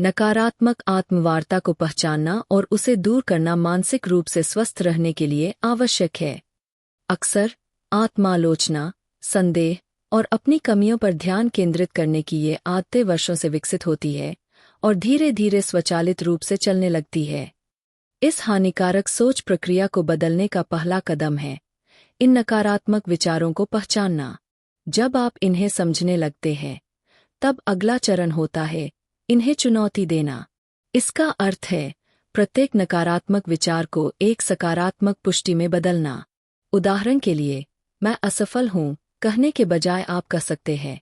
नकारात्मक आत्मवार्ता को पहचानना और उसे दूर करना मानसिक रूप से स्वस्थ रहने के लिए आवश्यक है। अक्सर आत्मालोचना, संदेह और अपनी कमियों पर ध्यान केंद्रित करने की ये आदतें वर्षों से विकसित होती है और धीरे धीरे स्वचालित रूप से चलने लगती है। इस हानिकारक सोच प्रक्रिया को बदलने का पहला कदम है इन नकारात्मक विचारों को पहचानना। जब आप इन्हें समझने लगते हैं, तब अगला चरण होता है इन्हें चुनौती देना। इसका अर्थ है प्रत्येक नकारात्मक विचार को एक सकारात्मक पुष्टि में बदलना। उदाहरण के लिए, मैं असफल हूं कहने के बजाय आप कह सकते हैं,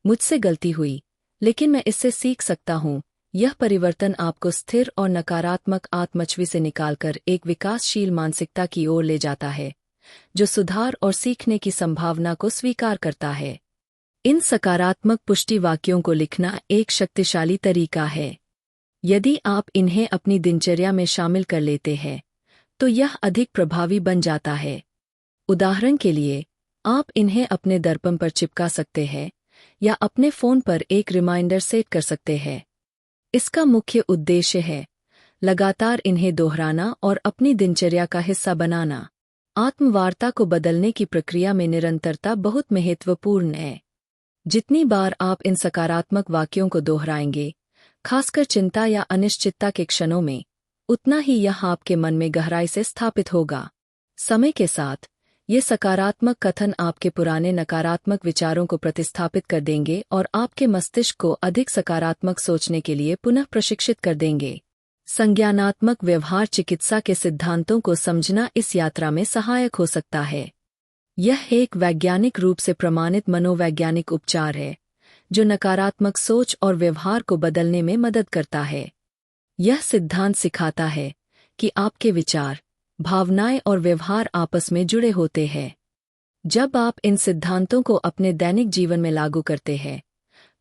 मुझसे गलती हुई, लेकिन मैं इससे सीख सकता हूं। यह परिवर्तन आपको स्थिर और नकारात्मक आत्मचवी से निकालकर एक विकासशील मानसिकता की ओर ले जाता है, जो सुधार और सीखने की संभावना को स्वीकार करता है। इन सकारात्मक पुष्टि वाक्यों को लिखना एक शक्तिशाली तरीका है। यदि आप इन्हें अपनी दिनचर्या में शामिल कर लेते हैं, तो यह अधिक प्रभावी बन जाता है। उदाहरण के लिए, आप इन्हें अपने दर्पण पर चिपका सकते हैं या अपने फ़ोन पर एक रिमाइंडर सेट कर सकते हैं। इसका मुख्य उद्देश्य है लगातार इन्हें दोहराना और अपनी दिनचर्या का हिस्सा बनाना। आत्मवार्ता को बदलने की प्रक्रिया में निरंतरता बहुत महत्वपूर्ण है। जितनी बार आप इन सकारात्मक वाक्यों को दोहराएंगे, खासकर चिंता या अनिश्चितता के क्षणों में, उतना ही यह आपके मन में गहराई से स्थापित होगा। समय के साथ, ये सकारात्मक कथन आपके पुराने नकारात्मक विचारों को प्रतिस्थापित कर देंगे और आपके मस्तिष्क को अधिक सकारात्मक सोचने के लिए पुनः प्रशिक्षित कर देंगे। संज्ञानात्मक व्यवहार चिकित्सा के सिद्धांतों को समझना इस यात्रा में सहायक हो सकता है। यह एक वैज्ञानिक रूप से प्रमाणित मनोवैज्ञानिक उपचार है, जो नकारात्मक सोच और व्यवहार को बदलने में मदद करता है। यह सिद्धांत सिखाता है कि आपके विचार, भावनाएं और व्यवहार आपस में जुड़े होते हैं। जब आप इन सिद्धांतों को अपने दैनिक जीवन में लागू करते हैं,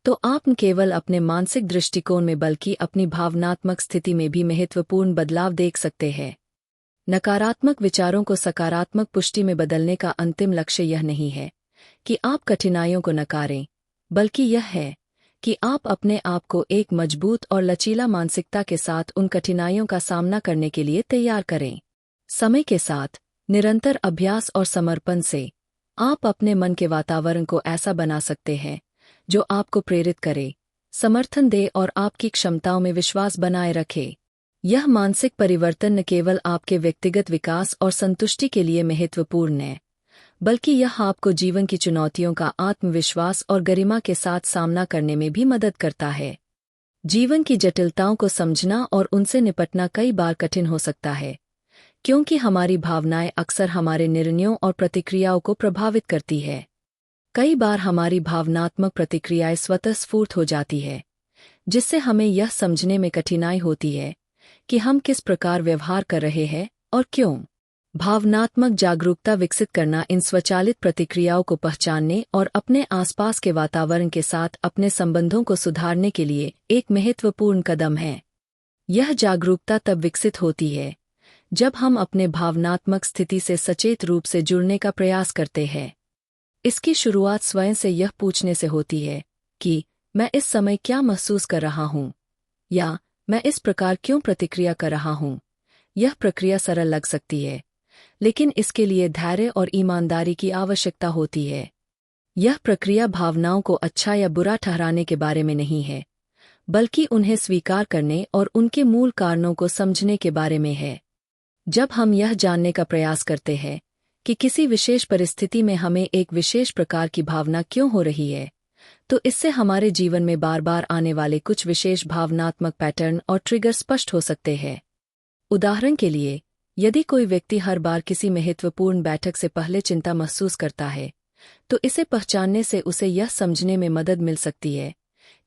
तो आप न केवल अपने मानसिक दृष्टिकोण में बल्कि अपनी भावनात्मक स्थिति में भी महत्वपूर्ण बदलाव देख सकते हैं। नकारात्मक विचारों को सकारात्मक पुष्टि में बदलने का अंतिम लक्ष्य यह नहीं है कि आप कठिनाइयों को नकारें, बल्कि यह है कि आप अपने आप को एक मजबूत और लचीला मानसिकता के साथ उन कठिनाइयों का सामना करने के लिए तैयार करें। समय के साथ, निरंतर अभ्यास और समर्पण से, आप अपने मन के वातावरण को ऐसा बना सकते हैं जो आपको प्रेरित करे, समर्थन दे और आपकी क्षमताओं में विश्वास बनाए रखे। यह मानसिक परिवर्तन न केवल आपके व्यक्तिगत विकास और संतुष्टि के लिए महत्वपूर्ण है, बल्कि यह आपको जीवन की चुनौतियों का आत्मविश्वास और गरिमा के साथ सामना करने में भी मदद करता है। जीवन की जटिलताओं को समझना और उनसे निपटना कई बार कठिन हो सकता है, क्योंकि हमारी भावनाएं अक्सर हमारे निर्णयों और प्रतिक्रियाओं को प्रभावित करती है। कई बार हमारी भावनात्मक प्रतिक्रियाएं स्वतः स्फूर्त हो जाती है, जिससे हमें यह समझने में कठिनाई होती है कि हम किस प्रकार व्यवहार कर रहे हैं और क्यों। भावनात्मक जागरूकता विकसित करना इन स्वचालित प्रतिक्रियाओं को पहचानने और अपने आसपास के वातावरण के साथ अपने संबंधों को सुधारने के लिए एक महत्वपूर्ण कदम है। यह जागरूकता तब विकसित होती है जब हम अपने भावनात्मक स्थिति से सचेत रूप से जुड़ने का प्रयास करते हैं। इसकी शुरुआत स्वयं से यह पूछने से होती है कि मैं इस समय क्या महसूस कर रहा हूँ, या मैं इस प्रकार क्यों प्रतिक्रिया कर रहा हूँ। यह प्रक्रिया सरल लग सकती है, लेकिन इसके लिए धैर्य और ईमानदारी की आवश्यकता होती है। यह प्रक्रिया भावनाओं को अच्छा या बुरा ठहराने के बारे में नहीं है, बल्कि उन्हें स्वीकार करने और उनके मूल कारणों को समझने के बारे में है। जब हम यह जानने का प्रयास करते हैं कि किसी विशेष परिस्थिति में हमें एक विशेष प्रकार की भावना क्यों हो रही है, तो इससे हमारे जीवन में बार बार आने वाले कुछ विशेष भावनात्मक पैटर्न और ट्रिगर स्पष्ट हो सकते हैं। उदाहरण के लिए, यदि कोई व्यक्ति हर बार किसी महत्वपूर्ण बैठक से पहले चिंता महसूस करता है, तो इसे पहचानने से उसे यह समझने में मदद मिल सकती है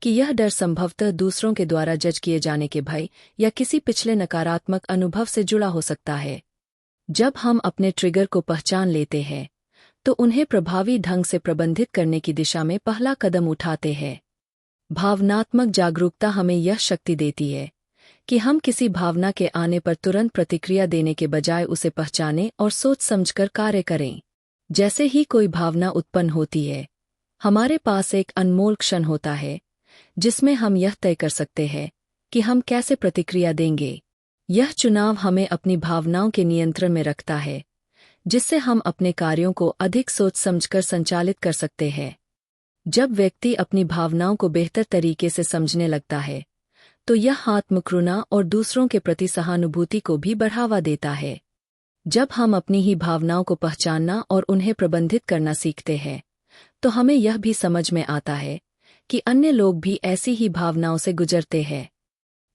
कि यह डर संभवतः दूसरों के द्वारा जज किए जाने के भय या किसी पिछले नकारात्मक अनुभव से जुड़ा हो सकता है। जब हम अपने ट्रिगर को पहचान लेते हैं, तो उन्हें प्रभावी ढंग से प्रबंधित करने की दिशा में पहला कदम उठाते हैं। भावनात्मक जागरूकता हमें यह शक्ति देती है कि हम किसी भावना के आने पर तुरंत प्रतिक्रिया देने के बजाय उसे पहचानें और सोच समझकर कार्य करें। जैसे ही कोई भावना उत्पन्न होती है, हमारे पास एक अनमोल क्षण होता है जिसमें हम यह तय कर सकते हैं कि हम कैसे प्रतिक्रिया देंगे। यह चुनाव हमें अपनी भावनाओं के नियंत्रण में रखता है, जिससे हम अपने कार्यों को अधिक सोच समझकर संचालित कर सकते हैं। जब व्यक्ति अपनी भावनाओं को बेहतर तरीके से समझने लगता है, तो यह आत्मकरुणा और दूसरों के प्रति सहानुभूति को भी बढ़ावा देता है। जब हम अपनी ही भावनाओं को पहचानना और उन्हें प्रबंधित करना सीखते हैं, तो हमें यह भी समझ में आता है कि अन्य लोग भी ऐसी ही भावनाओं से गुजरते हैं।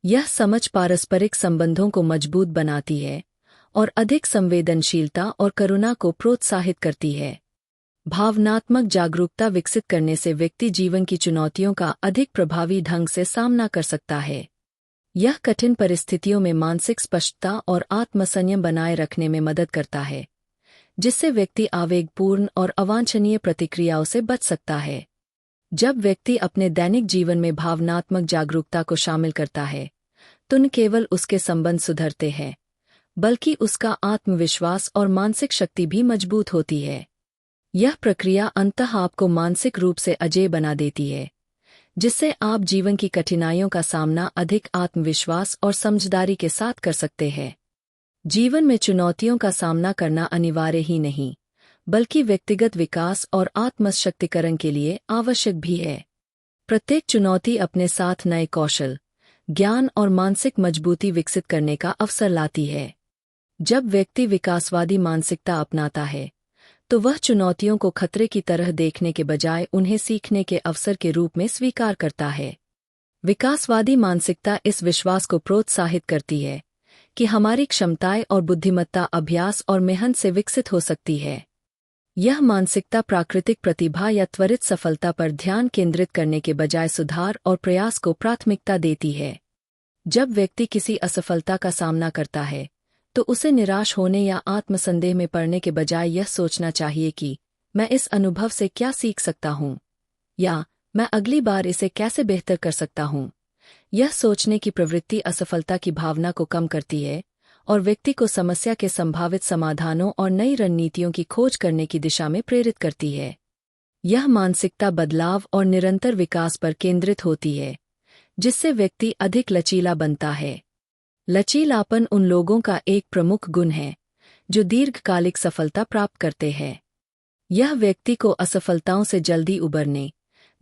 यह समझ पारस्परिक संबंधों को मजबूत बनाती है और अधिक संवेदनशीलता और करुणा को प्रोत्साहित करती है। भावनात्मक जागरूकता विकसित करने से व्यक्ति जीवन की चुनौतियों का अधिक प्रभावी ढंग से सामना कर सकता है। यह कठिन परिस्थितियों में मानसिक स्पष्टता और आत्मसंयम बनाए रखने में मदद करता है, जिससे व्यक्ति आवेगपूर्ण और अवांछनीय प्रतिक्रियाओं से बच सकता है। जब व्यक्ति अपने दैनिक जीवन में भावनात्मक जागरूकता को शामिल करता है, तो न केवल उसके संबंध सुधरते हैं, बल्कि उसका आत्मविश्वास और मानसिक शक्ति भी मजबूत होती है। यह प्रक्रिया अंततः आपको मानसिक रूप से अजेय बना देती है, जिससे आप जीवन की कठिनाइयों का सामना अधिक आत्मविश्वास और समझदारी के साथ कर सकते हैं। जीवन में चुनौतियों का सामना करना अनिवार्य ही नहीं, बल्कि व्यक्तिगत विकास और आत्मशक्तिकरण के लिए आवश्यक भी है। प्रत्येक चुनौती अपने साथ नए कौशल, ज्ञान और मानसिक मजबूती विकसित करने का अवसर लाती है। जब व्यक्ति विकासवादी मानसिकता अपनाता है, तो वह चुनौतियों को खतरे की तरह देखने के बजाय उन्हें सीखने के अवसर के रूप में स्वीकार करता है। विकासवादी मानसिकता इस विश्वास को प्रोत्साहित करती है कि हमारी क्षमताएं और बुद्धिमत्ता अभ्यास और मेहनत से विकसित हो सकती है। यह मानसिकता प्राकृतिक प्रतिभा या त्वरित सफलता पर ध्यान केंद्रित करने के बजाय सुधार और प्रयास को प्राथमिकता देती है। जब व्यक्ति किसी असफलता का सामना करता है, तो उसे निराश होने या आत्मसंदेह में पड़ने के बजाय यह सोचना चाहिए कि मैं इस अनुभव से क्या सीख सकता हूँ, या मैं अगली बार इसे कैसे बेहतर कर सकता हूँ। यह सोचने की प्रवृत्ति असफलता की भावना को कम करती है और व्यक्ति को समस्या के संभावित समाधानों और नई रणनीतियों की खोज करने की दिशा में प्रेरित करती है। यह मानसिकता बदलाव और निरंतर विकास पर केंद्रित होती है, जिससे व्यक्ति अधिक लचीला बनता है। लचीलापन उन लोगों का एक प्रमुख गुण है जो दीर्घकालिक सफलता प्राप्त करते हैं। यह व्यक्ति को असफलताओं से जल्दी उबरने,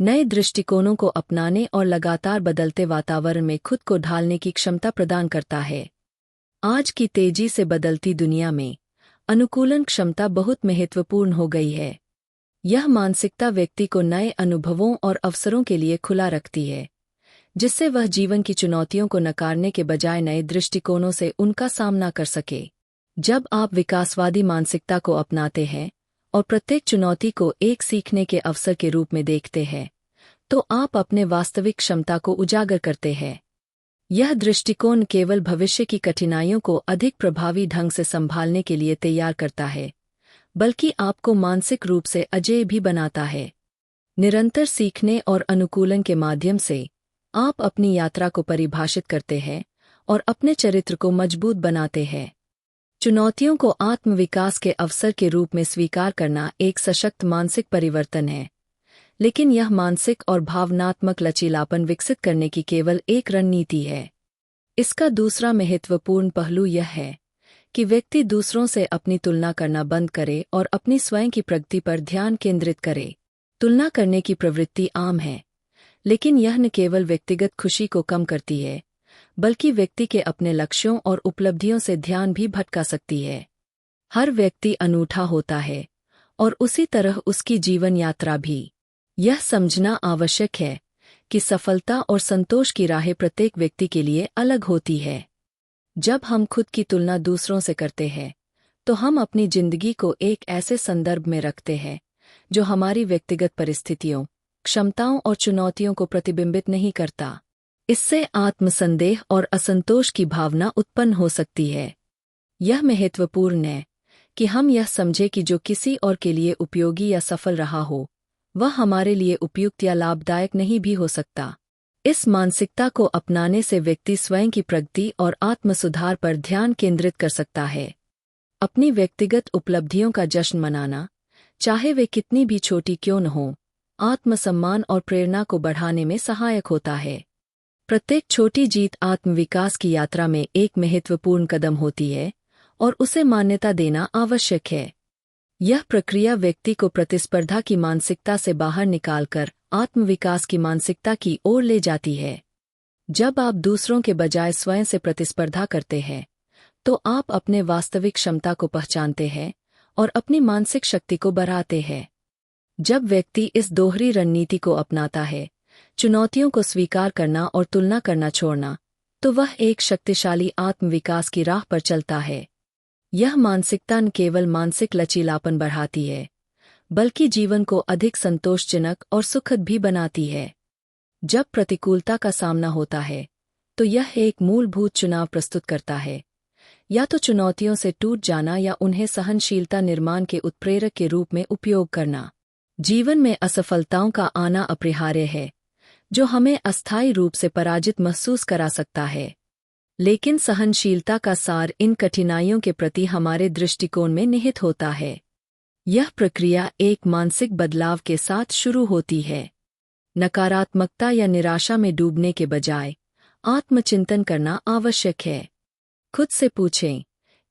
नए दृष्टिकोणों को अपनाने और लगातार बदलते वातावरण में खुद को ढालने की क्षमता प्रदान करता है। आज की तेजी से बदलती दुनिया में अनुकूलन क्षमता बहुत महत्वपूर्ण हो गई है। यह मानसिकता व्यक्ति को नए अनुभवों और अवसरों के लिए खुला रखती है, जिससे वह जीवन की चुनौतियों को नकारने के बजाय नए दृष्टिकोणों से उनका सामना कर सके। जब आप विकासवादी मानसिकता को अपनाते हैं और प्रत्येक चुनौती को एक सीखने के अवसर के रूप में देखते हैं, तो आप अपने वास्तविक क्षमता को उजागर करते हैं। यह दृष्टिकोण केवल भविष्य की कठिनाइयों को अधिक प्रभावी ढंग से संभालने के लिए तैयार करता है, बल्कि आपको मानसिक रूप से अजेय भी बनाता है। निरंतर सीखने और अनुकूलन के माध्यम से आप अपनी यात्रा को परिभाषित करते हैं और अपने चरित्र को मजबूत बनाते हैं। चुनौतियों को आत्मविकास के अवसर के रूप में स्वीकार करना एक सशक्त मानसिक परिवर्तन है, लेकिन यह मानसिक और भावनात्मक लचीलापन विकसित करने की केवल एक रणनीति है। इसका दूसरा महत्वपूर्ण पहलू यह है कि व्यक्ति दूसरों से अपनी तुलना करना बंद करे और अपनी स्वयं की प्रगति पर ध्यान केंद्रित करे। तुलना करने की प्रवृत्ति आम है, लेकिन यह न केवल व्यक्तिगत खुशी को कम करती है, बल्कि व्यक्ति के अपने लक्ष्यों और उपलब्धियों से ध्यान भी भटका सकती है। हर व्यक्ति अनूठा होता है और उसी तरह उसकी जीवन यात्रा भी। यह समझना आवश्यक है कि सफलता और संतोष की राहें प्रत्येक व्यक्ति के लिए अलग होती है। जब हम खुद की तुलना दूसरों से करते हैं, तो हम अपनी जिंदगी को एक ऐसे संदर्भ में रखते हैं जो हमारी व्यक्तिगत परिस्थितियों, क्षमताओं और चुनौतियों को प्रतिबिंबित नहीं करता। इससे आत्मसंदेह और असंतोष की भावना उत्पन्न हो सकती है। यह महत्वपूर्ण है कि हम यह समझें कि जो किसी और के लिए उपयोगी या सफल रहा हो, वह हमारे लिए उपयुक्त या लाभदायक नहीं भी हो सकता। इस मानसिकता को अपनाने से व्यक्ति स्वयं की प्रगति और आत्मसुधार पर ध्यान केंद्रित कर सकता है। अपनी व्यक्तिगत उपलब्धियों का जश्न मनाना, चाहे वे कितनी भी छोटी क्यों न हो, आत्मसम्मान और प्रेरणा को बढ़ाने में सहायक होता है। प्रत्येक छोटी जीत आत्मविकास की यात्रा में एक महत्वपूर्ण कदम होती है और उसे मान्यता देना आवश्यक है। यह प्रक्रिया व्यक्ति को प्रतिस्पर्धा की मानसिकता से बाहर निकालकर आत्मविकास की मानसिकता की ओर ले जाती है। जब आप दूसरों के बजाय स्वयं से प्रतिस्पर्धा करते हैं, तो आप अपने वास्तविक क्षमता को पहचानते हैं और अपनी मानसिक शक्ति को बढ़ाते हैं। जब व्यक्ति इस दोहरी रणनीति को अपनाता है, चुनौतियों को स्वीकार करना और तुलना करना छोड़ना, तो वह एक शक्तिशाली आत्मविकास की राह पर चलता है। यह मानसिकता न केवल मानसिक लचीलापन बढ़ाती है, बल्कि जीवन को अधिक संतोषजनक और सुखद भी बनाती है। जब प्रतिकूलता का सामना होता है, तो यह एक मूलभूत चुनाव प्रस्तुत करता है, या तो चुनौतियों से टूट जाना या उन्हें सहनशीलता निर्माण के उत्प्रेरक के रूप में उपयोग करना। जीवन में असफलताओं का आना अपरिहार्य है, जो हमें अस्थायी रूप से पराजित महसूस करा सकता है। लेकिन सहनशीलता का सार इन कठिनाइयों के प्रति हमारे दृष्टिकोण में निहित होता है। यह प्रक्रिया एक मानसिक बदलाव के साथ शुरू होती है। नकारात्मकता या निराशा में डूबने के बजाय आत्मचिंतन करना आवश्यक है। खुद से पूछें,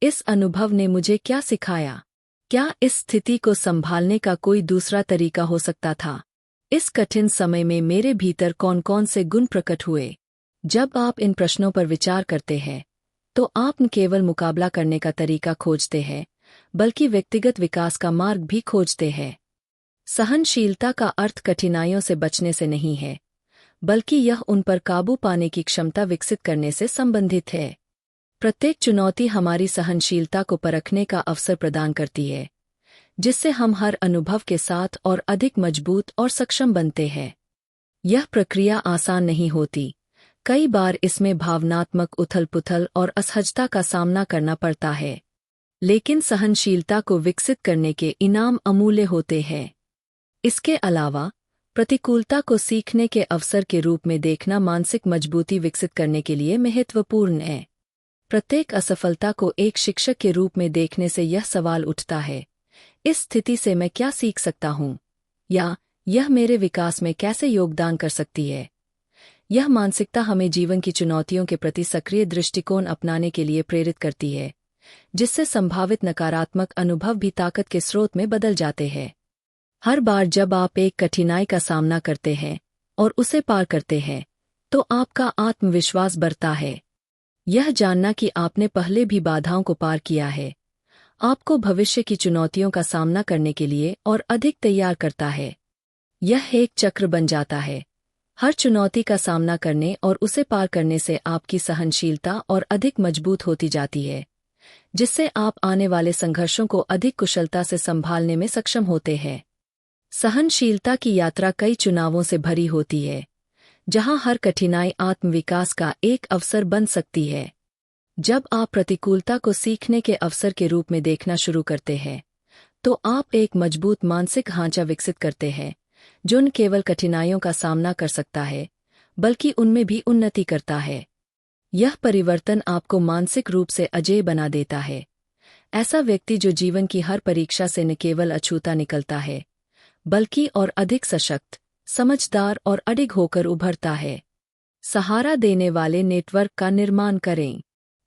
इस अनुभव ने मुझे क्या सिखाया? क्या इस स्थिति को संभालने का कोई दूसरा तरीका हो सकता था? इस कठिन समय में मेरे भीतर कौन-कौन से गुण प्रकट हुए? जब आप इन प्रश्नों पर विचार करते हैं, तो आप न केवल मुकाबला करने का तरीका खोजते हैं, बल्कि व्यक्तिगत विकास का मार्ग भी खोजते हैं। सहनशीलता का अर्थ कठिनाइयों से बचने से नहीं है, बल्कि यह उन पर काबू पाने की क्षमता विकसित करने से संबंधित है। प्रत्येक चुनौती हमारी सहनशीलता को परखने का अवसर प्रदान करती है, जिससे हम हर अनुभव के साथ और अधिक मजबूत और सक्षम बनते हैं। यह प्रक्रिया आसान नहीं होती। कई बार इसमें भावनात्मक उथल-पुथल और असहजता का सामना करना पड़ता है, लेकिन सहनशीलता को विकसित करने के इनाम अमूल्य होते हैं। इसके अलावा, प्रतिकूलता को सीखने के अवसर के रूप में देखना मानसिक मजबूती विकसित करने के लिए महत्वपूर्ण है। प्रत्येक असफलता को एक शिक्षक के रूप में देखने से यह सवाल उठता है, इस स्थिति से मैं क्या सीख सकता हूँ? या यह मेरे विकास में कैसे योगदान कर सकती है? यह मानसिकता हमें जीवन की चुनौतियों के प्रति सक्रिय दृष्टिकोण अपनाने के लिए प्रेरित करती है, जिससे संभावित नकारात्मक अनुभव भी ताकत के स्रोत में बदल जाते हैं। हर बार जब आप एक कठिनाई का सामना करते हैं और उसे पार करते हैं, तो आपका आत्मविश्वास बढ़ता है। यह जानना कि आपने पहले भी बाधाओं को पार किया है, आपको भविष्य की चुनौतियों का सामना करने के लिए और अधिक तैयार करता है। यह एक चक्र बन जाता है। हर चुनौती का सामना करने और उसे पार करने से आपकी सहनशीलता और अधिक मजबूत होती जाती है, जिससे आप आने वाले संघर्षों को अधिक कुशलता से संभालने में सक्षम होते हैं। सहनशीलता की यात्रा कई चुनावों से भरी होती है, जहां हर कठिनाई आत्मविकास का एक अवसर बन सकती है। जब आप प्रतिकूलता को सीखने के अवसर के रूप में देखना शुरू करते हैं, तो आप एक मजबूत मानसिक ढांचा विकसित करते हैं, जो न केवल कठिनाइयों का सामना कर सकता है, बल्कि उनमें भी उन्नति करता है। यह परिवर्तन आपको मानसिक रूप से अजेय बना देता है। ऐसा व्यक्ति जो जीवन की हर परीक्षा से न केवल अछूता निकलता है, बल्कि और अधिक सशक्त, समझदार और अडिग होकर उभरता है। सहारा देने वाले नेटवर्क का निर्माण करें।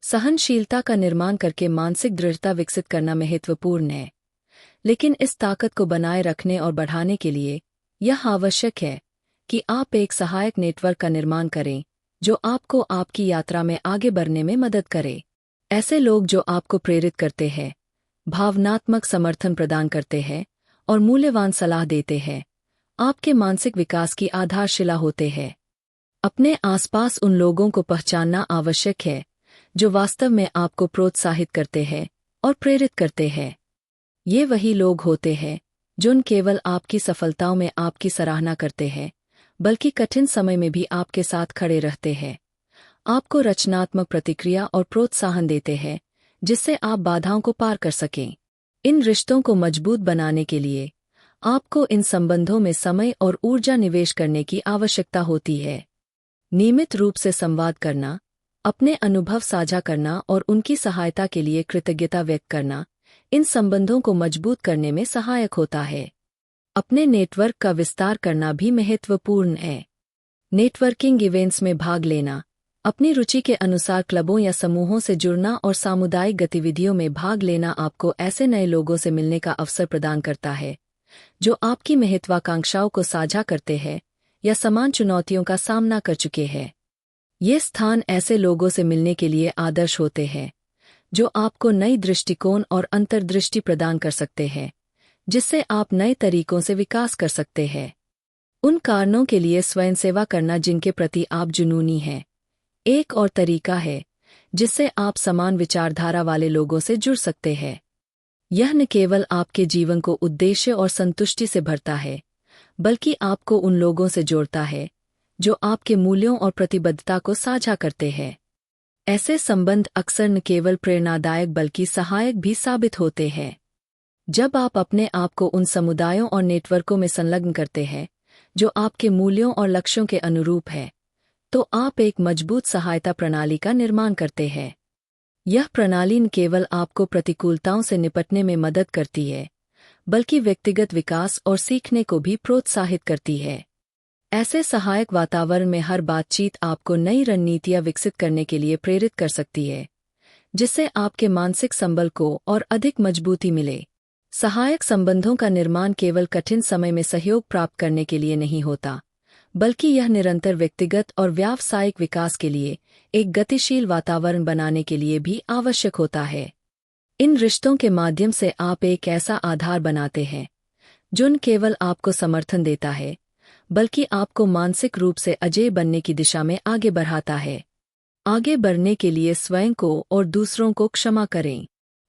सहनशीलता का निर्माण करके मानसिक दृढ़ता विकसित करना महत्वपूर्ण है, लेकिन इस ताकत को बनाए रखने और बढ़ाने के लिए यह आवश्यक है कि आप एक सहायक नेटवर्क का निर्माण करें, जो आपको आपकी यात्रा में आगे बढ़ने में मदद करे। ऐसे लोग जो आपको प्रेरित करते हैं, भावनात्मक समर्थन प्रदान करते हैं और मूल्यवान सलाह देते हैं, आपके मानसिक विकास की आधारशिला होते हैं। अपने आसपास उन लोगों को पहचानना आवश्यक है जो वास्तव में आपको प्रोत्साहित करते हैं और प्रेरित करते हैं। ये वही लोग होते हैं जो न केवल आपकी सफलताओं में आपकी सराहना करते हैं, बल्कि कठिन समय में भी आपके साथ खड़े रहते हैं, आपको रचनात्मक प्रतिक्रिया और प्रोत्साहन देते हैं, जिससे आप बाधाओं को पार कर सकें। इन रिश्तों को मजबूत बनाने के लिए आपको इन संबंधों में समय और ऊर्जा निवेश करने की आवश्यकता होती है। नियमित रूप से संवाद करना, अपने अनुभव साझा करना और उनकी सहायता के लिए कृतज्ञता व्यक्त करना इन संबंधों को मजबूत करने में सहायक होता है। अपने नेटवर्क का विस्तार करना भी महत्वपूर्ण है। नेटवर्किंग इवेंट्स में भाग लेना, अपनी रुचि के अनुसार क्लबों या समूहों से जुड़ना और सामुदायिक गतिविधियों में भाग लेना आपको ऐसे नए लोगों से मिलने का अवसर प्रदान करता है जो आपकी महत्वाकांक्षाओं को साझा करते हैं या समान चुनौतियों का सामना कर चुके हैं। ये स्थान ऐसे लोगों से मिलने के लिए आदर्श होते हैं जो आपको नई दृष्टिकोण और अंतर्दृष्टि प्रदान कर सकते हैं, जिससे आप नए तरीकों से विकास कर सकते हैं। उन कारणों के लिए स्वयं सेवा करना जिनके प्रति आप जुनूनी हैं एक और तरीका है जिससे आप समान विचारधारा वाले लोगों से जुड़ सकते हैं। यह न केवल आपके जीवन को उद्देश्य और संतुष्टि से भरता है, बल्कि आपको उन लोगों से जोड़ता है जो आपके मूल्यों और प्रतिबद्धता को साझा करते हैं। ऐसे संबंध अक्सर न केवल प्रेरणादायक बल्कि सहायक भी साबित होते हैं। जब आप अपने आप को उन समुदायों और नेटवर्कों में संलग्न करते हैं जो आपके मूल्यों और लक्ष्यों के अनुरूप है, तो आप एक मजबूत सहायता प्रणाली का निर्माण करते हैं। यह प्रणाली न केवल आपको प्रतिकूलताओं से निपटने में मदद करती है, बल्कि व्यक्तिगत विकास और सीखने को भी प्रोत्साहित करती है। ऐसे सहायक वातावरण में हर बातचीत आपको नई रणनीतियां विकसित करने के लिए प्रेरित कर सकती है, जिससे आपके मानसिक संबल को और अधिक मजबूती मिले। सहायक संबंधों का निर्माण केवल कठिन समय में सहयोग प्राप्त करने के लिए नहीं होता, बल्कि यह निरंतर व्यक्तिगत और व्यावसायिक विकास के लिए एक गतिशील वातावरण बनाने के लिए भी आवश्यक होता है। इन रिश्तों के माध्यम से आप एक ऐसा आधार बनाते हैं जो न केवल आपको समर्थन देता है, बल्कि आपको मानसिक रूप से अजेय बनने की दिशा में आगे बढ़ाता है। आगे बढ़ने के लिए स्वयं को और दूसरों को क्षमा करें।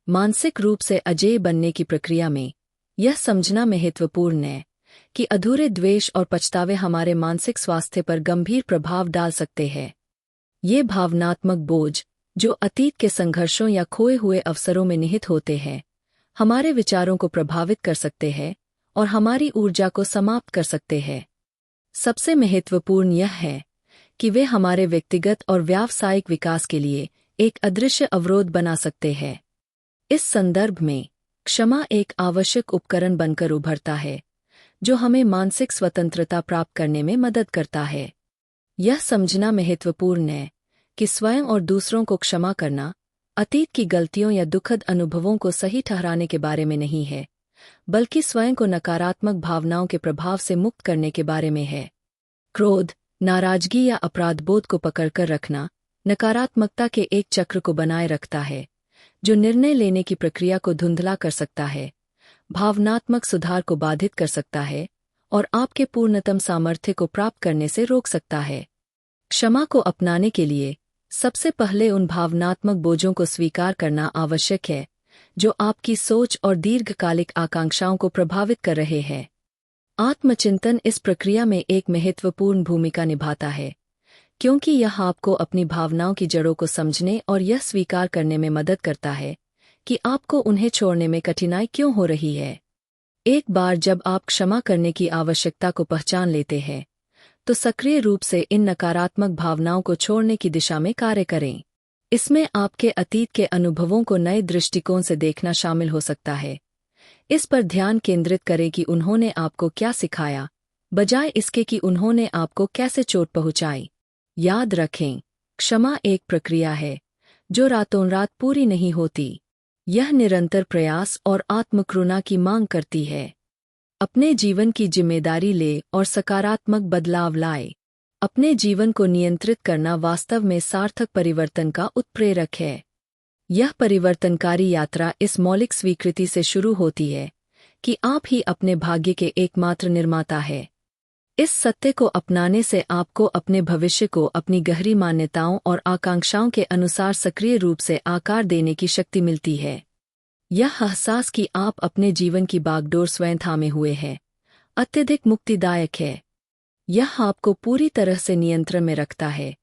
मानसिक रूप से अजेय बनने की प्रक्रिया में यह समझना महत्वपूर्ण है कि अधूरे द्वेष और पछतावे हमारे मानसिक स्वास्थ्य पर गंभीर प्रभाव डाल सकते हैं। ये भावनात्मक बोझ, जो अतीत के संघर्षों या खोए हुए अवसरों में निहित होते हैं, हमारे विचारों को प्रभावित कर सकते हैं और हमारी ऊर्जा को समाप्त कर सकते हैं। सबसे महत्वपूर्ण यह है कि वे हमारे व्यक्तिगत और व्यावसायिक विकास के लिए एक अदृश्य अवरोध बना सकते हैं। इस संदर्भ में क्षमा एक आवश्यक उपकरण बनकर उभरता है जो हमें मानसिक स्वतंत्रता प्राप्त करने में मदद करता है। यह समझना महत्वपूर्ण है कि स्वयं और दूसरों को क्षमा करना अतीत की गलतियों या दुखद अनुभवों को सही ठहराने के बारे में नहीं है, बल्कि स्वयं को नकारात्मक भावनाओं के प्रभाव से मुक्त करने के बारे में है। क्रोध, नाराजगी या अपराधबोध को पकड़कर रखना नकारात्मकता के एक चक्र को बनाए रखता है जो निर्णय लेने की प्रक्रिया को धुंधला कर सकता है, भावनात्मक सुधार को बाधित कर सकता है और आपके पूर्णतम सामर्थ्य को प्राप्त करने से रोक सकता है। क्षमा को अपनाने के लिए सबसे पहले उन भावनात्मक बोझों को स्वीकार करना आवश्यक है जो आपकी सोच और दीर्घकालिक आकांक्षाओं को प्रभावित कर रहे हैं। आत्मचिंतन इस प्रक्रिया में एक महत्वपूर्ण भूमिका निभाता है, क्योंकि यह आपको अपनी भावनाओं की जड़ों को समझने और यह स्वीकार करने में मदद करता है कि आपको उन्हें छोड़ने में कठिनाई क्यों हो रही है। एक बार जब आप क्षमा करने की आवश्यकता को पहचान लेते हैं, तो सक्रिय रूप से इन नकारात्मक भावनाओं को छोड़ने की दिशा में कार्य करें। इसमें आपके अतीत के अनुभवों को नए दृष्टिकोण से देखना शामिल हो सकता है। इस पर ध्यान केंद्रित करें कि उन्होंने आपको क्या सिखाया, बजाय इसके कि उन्होंने आपको कैसे चोट पहुंचाई। याद रखें, क्षमा एक प्रक्रिया है जो रातों रात पूरी नहीं होती। यह निरंतर प्रयास और आत्मकरुणा की मांग करती है। अपने जीवन की जिम्मेदारी ले और सकारात्मक बदलाव लाए। अपने जीवन को नियंत्रित करना वास्तव में सार्थक परिवर्तन का उत्प्रेरक है। यह परिवर्तनकारी यात्रा इस मौलिक स्वीकृति से शुरू होती है कि आप ही अपने भाग्य के एकमात्र निर्माता हैं। इस सत्य को अपनाने से आपको अपने भविष्य को अपनी गहरी मान्यताओं और आकांक्षाओं के अनुसार सक्रिय रूप से आकार देने की शक्ति मिलती है। यह एहसास कि आप अपने जीवन की बागडोर स्वयं थामे हुए हैं, अत्यधिक मुक्तिदायक है। यह आपको पूरी तरह से नियंत्रण में रखता है,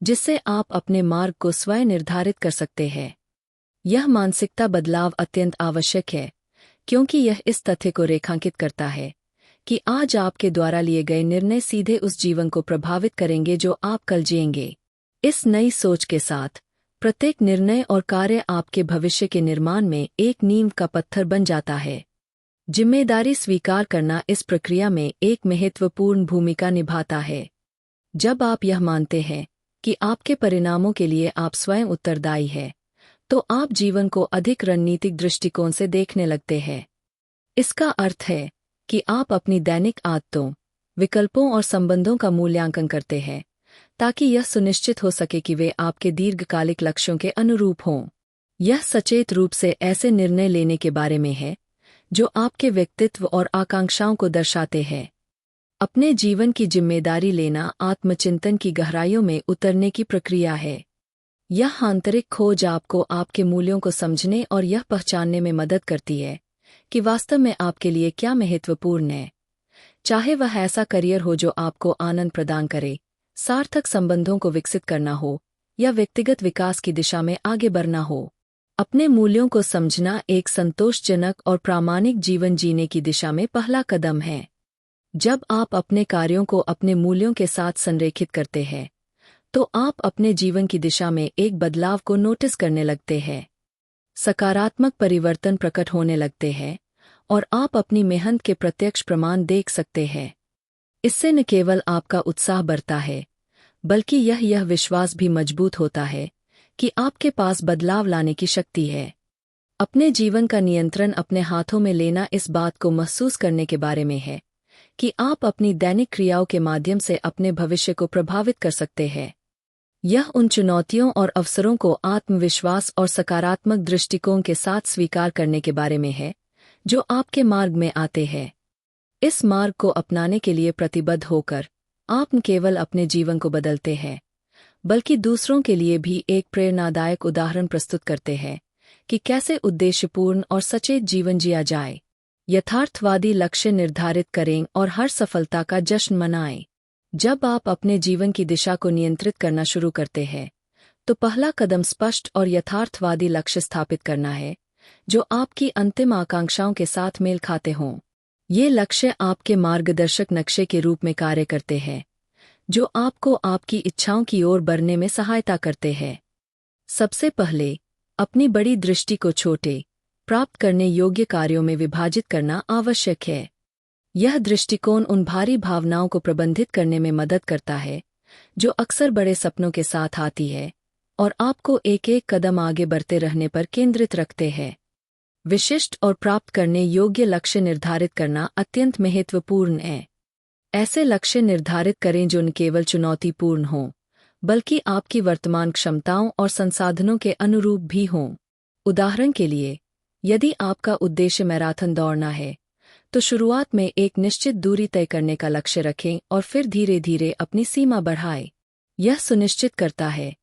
जिससे आप अपने मार्ग को स्वयं निर्धारित कर सकते हैं। यह मानसिकता बदलाव अत्यंत आवश्यक है, क्योंकि यह इस तथ्य को रेखांकित करता है कि आज आपके द्वारा लिए गए निर्णय सीधे उस जीवन को प्रभावित करेंगे जो आप कल जिएंगे। इस नई सोच के साथ प्रत्येक निर्णय और कार्य आपके भविष्य के निर्माण में एक नींव का पत्थर बन जाता है। जिम्मेदारी स्वीकार करना इस प्रक्रिया में एक महत्वपूर्ण भूमिका निभाता है। जब आप यह मानते हैं कि आपके परिणामों के लिए आप स्वयं उत्तरदायी हैं, तो आप जीवन को अधिक रणनीतिक दृष्टिकोण से देखने लगते हैं। इसका अर्थ है कि आप अपनी दैनिक आदतों, विकल्पों और संबंधों का मूल्यांकन करते हैं, ताकि यह सुनिश्चित हो सके कि वे आपके दीर्घकालिक लक्ष्यों के अनुरूप हों। यह सचेत रूप से ऐसे निर्णय लेने के बारे में है जो आपके व्यक्तित्व और आकांक्षाओं को दर्शाते हैं। अपने जीवन की जिम्मेदारी लेना आत्मचिंतन की गहराइयों में उतरने की प्रक्रिया है। यह आंतरिक खोज आपको आपके मूल्यों को समझने और यह पहचानने में मदद करती है कि वास्तव में आपके लिए क्या महत्वपूर्ण है। चाहे वह ऐसा करियर हो जो आपको आनंद प्रदान करे, सार्थक संबंधों को विकसित करना हो, या व्यक्तिगत विकास की दिशा में आगे बढ़ना हो। अपने मूल्यों को समझना एक संतोषजनक और प्रामाणिक जीवन जीने की दिशा में पहला कदम है। जब आप अपने कार्यों को अपने मूल्यों के साथ संरेखित करते हैं, तो आप अपने जीवन की दिशा में एक बदलाव को नोटिस करने लगते हैं। सकारात्मक परिवर्तन प्रकट होने लगते हैं और आप अपनी मेहनत के प्रत्यक्ष प्रमाण देख सकते हैं। इससे न केवल आपका उत्साह बढ़ता है, बल्कि यह विश्वास भी मजबूत होता है कि आपके पास बदलाव लाने की शक्ति है। अपने जीवन का नियंत्रण अपने हाथों में लेना इस बात को महसूस करने के बारे में है कि आप अपनी दैनिक क्रियाओं के माध्यम से अपने भविष्य को प्रभावित कर सकते हैं। यह उन चुनौतियों और अवसरों को आत्मविश्वास और सकारात्मक दृष्टिकोण के साथ स्वीकार करने के बारे में है जो आपके मार्ग में आते हैं। इस मार्ग को अपनाने के लिए प्रतिबद्ध होकर आप न केवल अपने जीवन को बदलते हैं, बल्कि दूसरों के लिए भी एक प्रेरणादायक उदाहरण प्रस्तुत करते हैं कि कैसे उद्देश्यपूर्ण और सचेत जीवन जिया जाए। यथार्थवादी लक्ष्य निर्धारित करें और हर सफलता का जश्न मनाएं। जब आप अपने जीवन की दिशा को नियंत्रित करना शुरू करते हैं, तो पहला कदम स्पष्ट और यथार्थवादी लक्ष्य स्थापित करना है जो आपकी अंतिम आकांक्षाओं के साथ मेल खाते हों। ये लक्ष्य आपके मार्गदर्शक नक्शे के रूप में कार्य करते हैं जो आपको आपकी इच्छाओं की ओर बढ़ने में सहायता करते हैं। सबसे पहले अपनी बड़ी दृष्टि को छोटे, प्राप्त करने योग्य कार्यों में विभाजित करना आवश्यक है। यह दृष्टिकोण उन भारी भावनाओं को प्रबंधित करने में मदद करता है जो अक्सर बड़े सपनों के साथ आती है और आपको एक एक कदम आगे बढ़ते रहने पर केंद्रित रखते हैं। विशिष्ट और प्राप्त करने योग्य लक्ष्य निर्धारित करना अत्यंत महत्वपूर्ण है। ऐसे लक्ष्य निर्धारित करें जो न केवल चुनौतीपूर्ण हों, बल्कि आपकी वर्तमान क्षमताओं और संसाधनों के अनुरूप भी हों। उदाहरण के लिए, यदि आपका उद्देश्य मैराथन दौड़ना है, तो शुरुआत में एक निश्चित दूरी तय करने का लक्ष्य रखें और फिर धीरे धीरे अपनी सीमा बढ़ाएं। यह सुनिश्चित करता है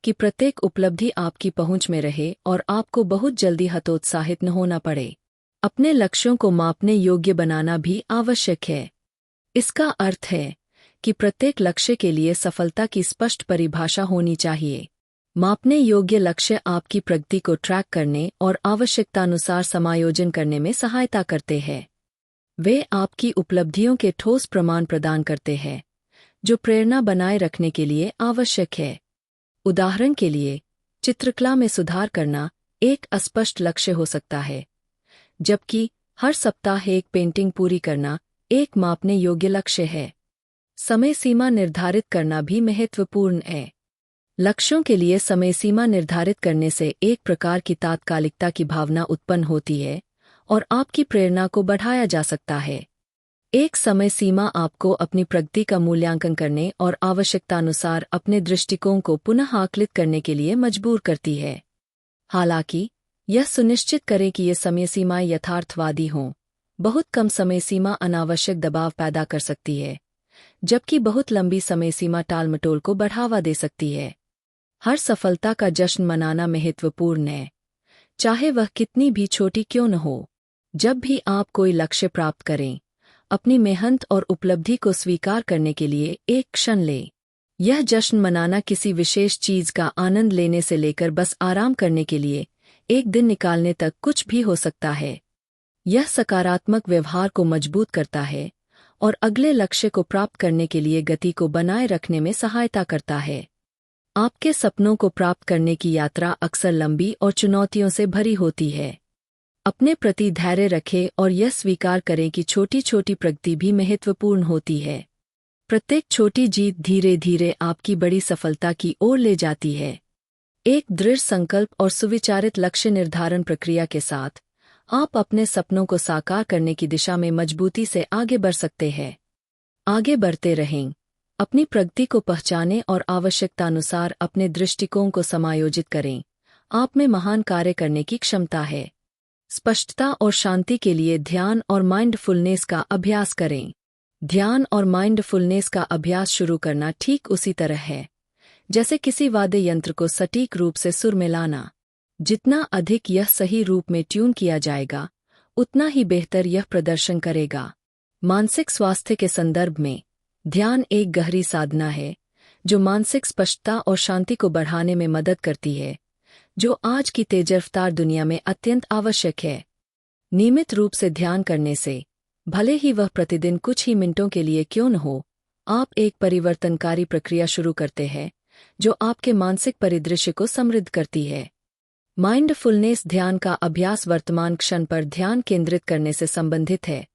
कि प्रत्येक उपलब्धि आपकी पहुंच में रहे और आपको बहुत जल्दी हतोत्साहित न होना पड़े। अपने लक्ष्यों को मापने योग्य बनाना भी आवश्यक है। इसका अर्थ है कि प्रत्येक लक्ष्य के लिए सफलता की स्पष्ट परिभाषा होनी चाहिए। मापने योग्य लक्ष्य आपकी प्रगति को ट्रैक करने और आवश्यकतानुसार समायोजन करने में सहायता करते हैं। वे आपकी उपलब्धियों के ठोस प्रमाण प्रदान करते हैं जो प्रेरणा बनाए रखने के लिए आवश्यक है। उदाहरण के लिए, चित्रकला में सुधार करना एक अस्पष्ट लक्ष्य हो सकता है, जबकि हर सप्ताह एक पेंटिंग पूरी करना एक मापने योग्य लक्ष्य है। समय सीमा निर्धारित करना भी महत्वपूर्ण है। लक्ष्यों के लिए समय सीमा निर्धारित करने से एक प्रकार की तात्कालिकता की भावना उत्पन्न होती है और आपकी प्रेरणा को बढ़ाया जा सकता है। एक समय सीमा आपको अपनी प्रगति का मूल्यांकन करने और आवश्यकतानुसार अपने दृष्टिकोण को पुनः आकलित करने के लिए मजबूर करती है। हालांकि यह सुनिश्चित करें कि ये समय सीमाएं यथार्थवादी हों। बहुत कम समय सीमा अनावश्यक दबाव पैदा कर सकती है, जबकि बहुत लंबी समय सीमा टालमटोल को बढ़ावा दे सकती है। हर सफलता का जश्न मनाना महत्वपूर्ण है, चाहे वह कितनी भी छोटी क्यों न हो। जब भी आप कोई लक्ष्य प्राप्त करें, अपनी मेहनत और उपलब्धि को स्वीकार करने के लिए एक क्षण लें। यह जश्न मनाना किसी विशेष चीज का आनंद लेने से लेकर बस आराम करने के लिए एक दिन निकालने तक कुछ भी हो सकता है। यह सकारात्मक व्यवहार को मजबूत करता है और अगले लक्ष्य को प्राप्त करने के लिए गति को बनाए रखने में सहायता करता है। आपके सपनों को प्राप्त करने की यात्रा अक्सर लंबी और चुनौतियों से भरी होती है। अपने प्रति धैर्य रखें और यह स्वीकार करें कि छोटी छोटी प्रगति भी महत्वपूर्ण होती है। प्रत्येक छोटी जीत धीरे धीरे आपकी बड़ी सफलता की ओर ले जाती है। एक दृढ़ संकल्प और सुविचारित लक्ष्य निर्धारण प्रक्रिया के साथ आप अपने सपनों को साकार करने की दिशा में मजबूती से आगे बढ़ सकते हैं। आगे बढ़ते रहें, अपनी प्रगति को पहचानें और आवश्यकतानुसार अपने दृष्टिकोण को समायोजित करें। आप में महान कार्य करने की क्षमता है। स्पष्टता और शांति के लिए ध्यान और माइंडफुलनेस का अभ्यास करें। ध्यान और माइंडफुलनेस का अभ्यास शुरू करना ठीक उसी तरह है जैसे किसी वाद्य यंत्र को सटीक रूप से सुर में लाना। जितना अधिक यह सही रूप में ट्यून किया जाएगा, उतना ही बेहतर यह प्रदर्शन करेगा। मानसिक स्वास्थ्य के संदर्भ में ध्यान एक गहरी साधना है जो मानसिक स्पष्टता और शांति को बढ़ाने में मदद करती है, जो आज की तेज रफ्तार दुनिया में अत्यंत आवश्यक है। नियमित रूप से ध्यान करने से, भले ही वह प्रतिदिन कुछ ही मिनटों के लिए क्यों न हो, आप एक परिवर्तनकारी प्रक्रिया शुरू करते हैं जो आपके मानसिक परिदृश्य को समृद्ध करती है। माइंडफुलनेस ध्यान का अभ्यास वर्तमान क्षण पर ध्यान केंद्रित करने से संबंधित है,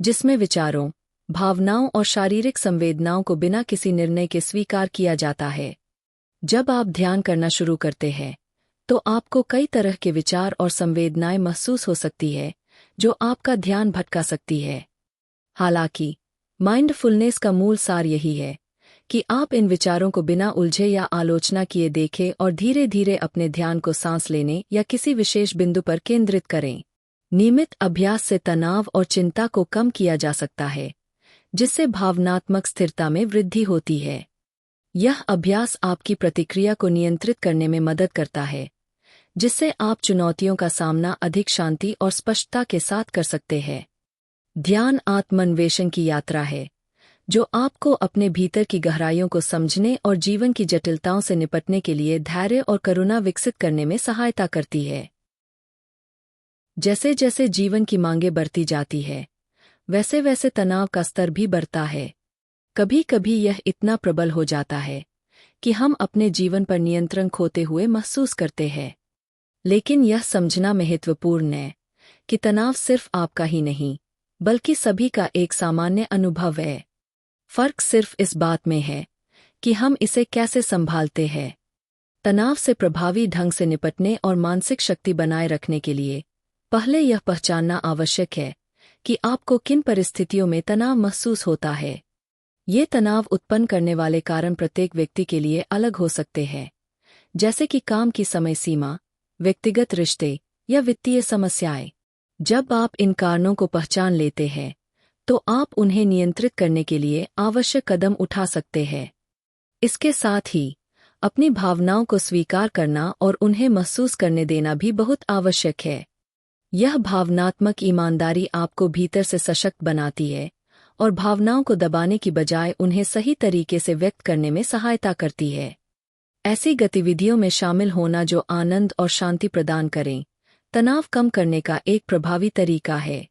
जिसमें विचारों, भावनाओं और शारीरिक संवेदनाओं को बिना किसी निर्णय के स्वीकार किया जाता है। जब आप ध्यान करना शुरू करते हैं, तो आपको कई तरह के विचार और संवेदनाएं महसूस हो सकती है जो आपका ध्यान भटका सकती है। हालांकि माइंडफुलनेस का मूल सार यही है कि आप इन विचारों को बिना उलझे या आलोचना किए देखें और धीरे धीरे अपने ध्यान को सांस लेने या किसी विशेष बिंदु पर केंद्रित करें। नियमित अभ्यास से तनाव और चिंता को कम किया जा सकता है, जिससे भावनात्मक स्थिरता में वृद्धि होती है। यह अभ्यास आपकी प्रतिक्रिया को नियंत्रित करने में मदद करता है, जिससे आप चुनौतियों का सामना अधिक शांति और स्पष्टता के साथ कर सकते हैं। ध्यान आत्मान्वेषण की यात्रा है जो आपको अपने भीतर की गहराइयों को समझने और जीवन की जटिलताओं से निपटने के लिए धैर्य और करुणा विकसित करने में सहायता करती है। जैसे जैसे जीवन की मांगें बढ़ती जाती है, वैसे वैसे तनाव का स्तर भी बढ़ता है। कभी कभी यह इतना प्रबल हो जाता है कि हम अपने जीवन पर नियंत्रण खोते हुए महसूस करते हैं। लेकिन यह समझना महत्वपूर्ण है कि तनाव सिर्फ आपका ही नहीं, बल्कि सभी का एक सामान्य अनुभव है। फर्क सिर्फ इस बात में है कि हम इसे कैसे संभालते हैं। तनाव से प्रभावी ढंग से निपटने और मानसिक शक्ति बनाए रखने के लिए पहले यह पहचानना आवश्यक है कि आपको किन परिस्थितियों में तनाव महसूस होता है। ये तनाव उत्पन्न करने वाले कारण प्रत्येक व्यक्ति के लिए अलग हो सकते हैं, जैसे कि काम की समय सीमा, व्यक्तिगत रिश्ते या वित्तीय समस्याएं। जब आप इन कारणों को पहचान लेते हैं, तो आप उन्हें नियंत्रित करने के लिए आवश्यक कदम उठा सकते हैं। इसके साथ ही अपनी भावनाओं को स्वीकार करना और उन्हें महसूस करने देना भी बहुत आवश्यक है। यह भावनात्मक ईमानदारी आपको भीतर से सशक्त बनाती है और भावनाओं को दबाने की बजाय उन्हें सही तरीके से व्यक्त करने में सहायता करती है। ऐसी गतिविधियों में शामिल होना जो आनंद और शांति प्रदान करें, तनाव कम करने का एक प्रभावी तरीका है।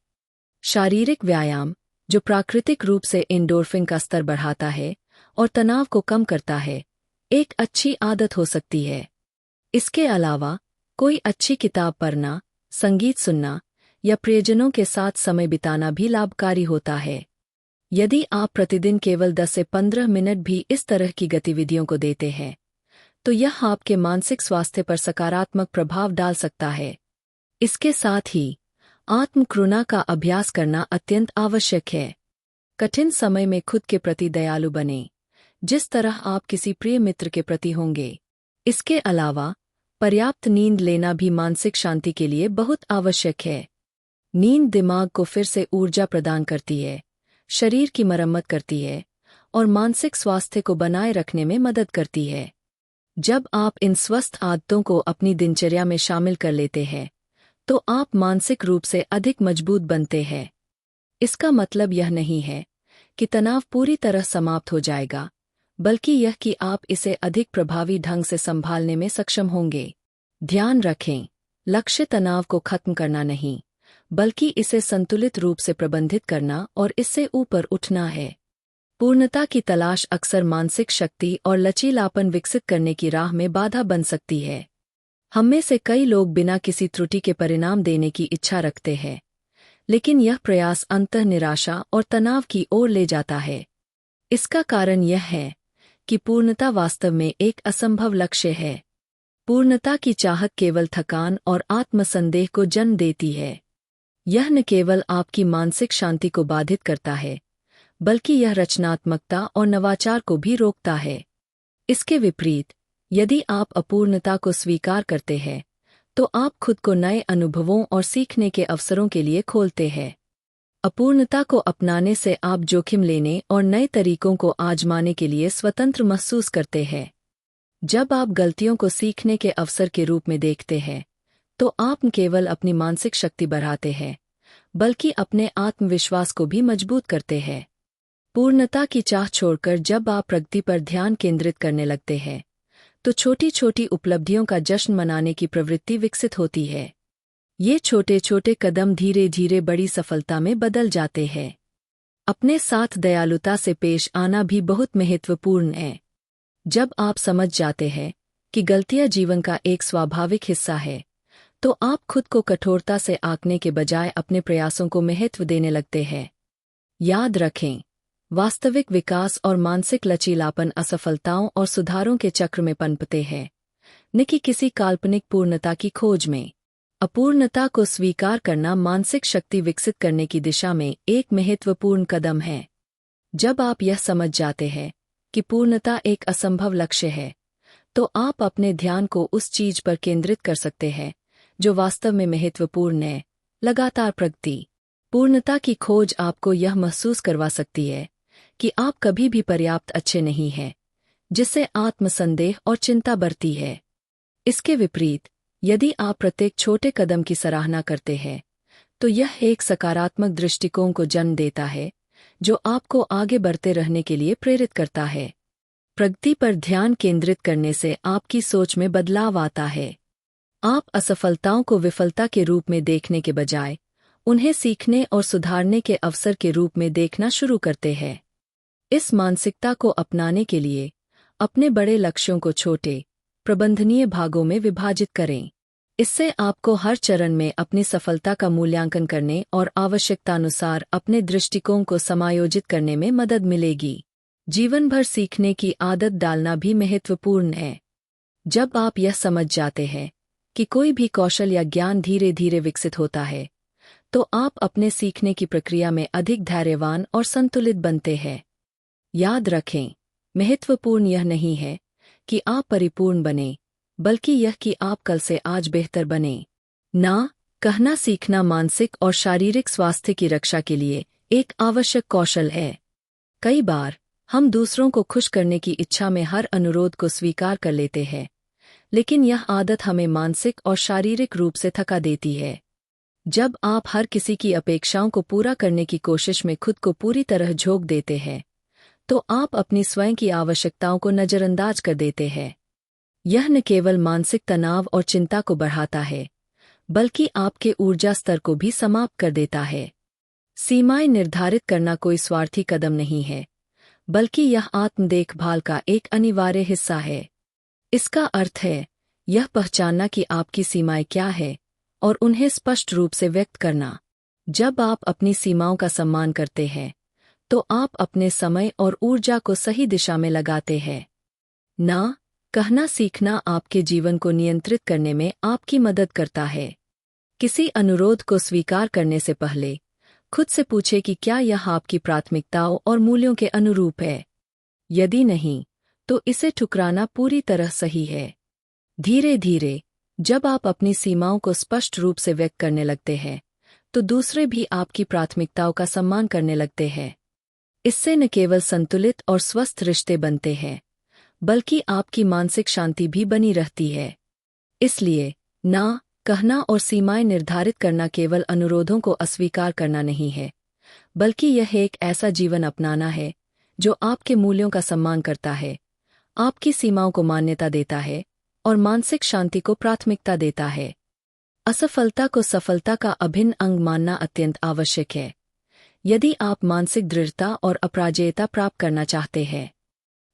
शारीरिक व्यायाम, जो प्राकृतिक रूप से एंडोर्फिन का स्तर बढ़ाता है और तनाव को कम करता है, एक अच्छी आदत हो सकती है। इसके अलावा कोई अच्छी किताब पढ़ना, संगीत सुनना या प्रियजनों के साथ समय बिताना भी लाभकारी होता है। यदि आप प्रतिदिन केवल 10 से 15 मिनट भी इस तरह की गतिविधियों को देते हैं, तो यह आपके मानसिक स्वास्थ्य पर सकारात्मक प्रभाव डाल सकता है। इसके साथ ही आत्मकरुणा का अभ्यास करना अत्यंत आवश्यक है। कठिन समय में खुद के प्रति दयालु बनें, जिस तरह आप किसी प्रिय मित्र के प्रति होंगे। इसके अलावा पर्याप्त नींद लेना भी मानसिक शांति के लिए बहुत आवश्यक है। नींद दिमाग को फिर से ऊर्जा प्रदान करती है, शरीर की मरम्मत करती है और मानसिक स्वास्थ्य को बनाए रखने में मदद करती है। जब आप इन स्वस्थ आदतों को अपनी दिनचर्या में शामिल कर लेते हैं, तो आप मानसिक रूप से अधिक मजबूत बनते हैं। इसका मतलब यह नहीं है कि तनाव पूरी तरह समाप्त हो जाएगा, बल्कि यह कि आप इसे अधिक प्रभावी ढंग से संभालने में सक्षम होंगे। ध्यान रखें, लक्ष्य तनाव को खत्म करना नहीं, बल्कि इसे संतुलित रूप से प्रबंधित करना और इससे ऊपर उठना है। पूर्णता की तलाश अक्सर मानसिक शक्ति और लचीलापन विकसित करने की राह में बाधा बन सकती है। हम में से कई लोग बिना किसी त्रुटि के परिणाम देने की इच्छा रखते हैं, लेकिन यह प्रयास अंततः निराशा और तनाव की ओर ले जाता है। इसका कारण यह है कि पूर्णता वास्तव में एक असंभव लक्ष्य है। पूर्णता की चाहत केवल थकान और आत्मसंदेह को जन्म देती है। यह न केवल आपकी मानसिक शांति को बाधित करता है, बल्कि यह रचनात्मकता और नवाचार को भी रोकता है। इसके विपरीत, यदि आप अपूर्णता को स्वीकार करते हैं, तो आप खुद को नए अनुभवों और सीखने के अवसरों के लिए खोलते हैं। अपूर्णता को अपनाने से आप जोखिम लेने और नए तरीकों को आजमाने के लिए स्वतंत्र महसूस करते हैं। जब आप गलतियों को सीखने के अवसर के रूप में देखते हैं, तो आप न केवल अपनी मानसिक शक्ति बढ़ाते हैं, बल्कि अपने आत्मविश्वास को भी मजबूत करते हैं। पूर्णता की चाह छोड़कर जब आप प्रगति पर ध्यान केंद्रित करने लगते हैं, तो छोटी छोटी उपलब्धियों का जश्न मनाने की प्रवृत्ति विकसित होती है। ये छोटे छोटे कदम धीरे धीरे बड़ी सफलता में बदल जाते हैं। अपने साथ दयालुता से पेश आना भी बहुत महत्वपूर्ण है। जब आप समझ जाते हैं कि गलतियां जीवन का एक स्वाभाविक हिस्सा है, तो आप खुद को कठोरता से आंकने के बजाय अपने प्रयासों को महत्व देने लगते हैं। याद रखें, वास्तविक विकास और मानसिक लचीलापन असफलताओं और सुधारों के चक्र में पनपते हैं, न कि किसी काल्पनिक पूर्णता की खोज में। अपूर्णता को स्वीकार करना मानसिक शक्ति विकसित करने की दिशा में एक महत्वपूर्ण कदम है। जब आप यह समझ जाते हैं कि पूर्णता एक असंभव लक्ष्य है, तो आप अपने ध्यान को उस चीज पर केंद्रित कर सकते हैं जो वास्तव में महत्वपूर्ण है, लगातार प्रगति। पूर्णता की खोज आपको यह महसूस करवा सकती है कि आप कभी भी पर्याप्त अच्छे नहीं हैं, जिससे आत्मसंदेह और चिंता बढ़ती है। इसके विपरीत, यदि आप प्रत्येक छोटे कदम की सराहना करते हैं, तो यह एक सकारात्मक दृष्टिकोण को जन्म देता है, जो आपको आगे बढ़ते रहने के लिए प्रेरित करता है। प्रगति पर ध्यान केंद्रित करने से आपकी सोच में बदलाव आता है। आप असफलताओं को विफलता के रूप में देखने के बजाय उन्हें सीखने और सुधारने के अवसर के रूप में देखना शुरू करते हैं। इस मानसिकता को अपनाने के लिए अपने बड़े लक्ष्यों को छोटे, प्रबंधनीय भागों में विभाजित करें। इससे आपको हर चरण में अपनी सफलता का मूल्यांकन करने और आवश्यकतानुसार अपने दृष्टिकोण को समायोजित करने में मदद मिलेगी। जीवन भर सीखने की आदत डालना भी महत्वपूर्ण है। जब आप यह समझ जाते हैं कि कोई भी कौशल या ज्ञान धीरे धीरे विकसित होता है, तो आप अपने सीखने की प्रक्रिया में अधिक धैर्यवान और संतुलित बनते हैं। याद रखें, महत्वपूर्ण यह नहीं है कि आप परिपूर्ण बने, बल्कि यह कि आप कल से आज बेहतर बने। ना कहना सीखना मानसिक और शारीरिक स्वास्थ्य की रक्षा के लिए एक आवश्यक कौशल है। कई बार हम दूसरों को खुश करने की इच्छा में हर अनुरोध को स्वीकार कर लेते हैं, लेकिन यह आदत हमें मानसिक और शारीरिक रूप से थका देती है। जब आप हर किसी की अपेक्षाओं को पूरा करने की कोशिश में खुद को पूरी तरह झोंक देते हैं, तो आप अपनी स्वयं की आवश्यकताओं को नजरअंदाज कर देते हैं। यह न केवल मानसिक तनाव और चिंता को बढ़ाता है, बल्कि आपके ऊर्जा स्तर को भी समाप्त कर देता है। सीमाएं निर्धारित करना कोई स्वार्थी कदम नहीं है, बल्कि यह आत्म देखभाल का एक अनिवार्य हिस्सा है। इसका अर्थ है यह पहचानना कि आपकी सीमाएं क्या है और उन्हें स्पष्ट रूप से व्यक्त करना। जब आप अपनी सीमाओं का सम्मान करते हैं, तो आप अपने समय और ऊर्जा को सही दिशा में लगाते हैं। ना कहना सीखना आपके जीवन को नियंत्रित करने में आपकी मदद करता है। किसी अनुरोध को स्वीकार करने से पहले खुद से पूछे कि क्या यह आपकी प्राथमिकताओं और मूल्यों के अनुरूप है। यदि नहीं, तो इसे ठुकराना पूरी तरह सही है। धीरे धीरे जब आप अपनी सीमाओं को स्पष्ट रूप से व्यक्त करने लगते हैं, तो दूसरे भी आपकी प्राथमिकताओं का सम्मान करने लगते हैं। इससे न केवल संतुलित और स्वस्थ रिश्ते बनते हैं, बल्कि आपकी मानसिक शांति भी बनी रहती है। इसलिए ना कहना और सीमाएं निर्धारित करना केवल अनुरोधों को अस्वीकार करना नहीं है, बल्कि यह एक ऐसा जीवन अपनाना है जो आपके मूल्यों का सम्मान करता है, आपकी सीमाओं को मान्यता देता है और मानसिक शांति को प्राथमिकता देता है। असफलता को सफलता का अभिन्न अंग मानना अत्यंत आवश्यक है, यदि आप मानसिक दृढ़ता और अपराजेयता प्राप्त करना चाहते हैं।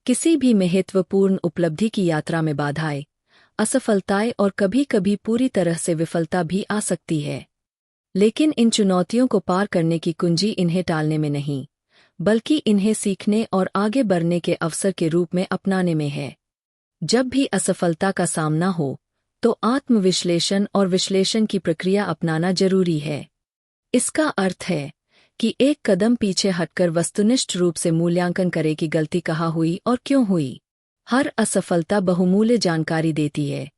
किसी भी महत्वपूर्ण उपलब्धि की यात्रा में बाधाएं, असफलताएं और कभी-कभी पूरी तरह से विफलता भी आ सकती है। लेकिन इन चुनौतियों को पार करने की कुंजी इन्हें टालने में नहीं, बल्कि इन्हें सीखने और आगे बढ़ने के अवसर के रूप में अपनाने में है। जब भी असफलता का सामना हो, तो आत्मविश्लेषण और विश्लेषण की प्रक्रिया अपनाना जरूरी है। इसका अर्थ है कि एक कदम पीछे हटकर वस्तुनिष्ठ रूप से मूल्यांकन करें कि गलती कहाँ हुई और क्यों हुई। हर असफलता बहुमूल्य जानकारी देती है,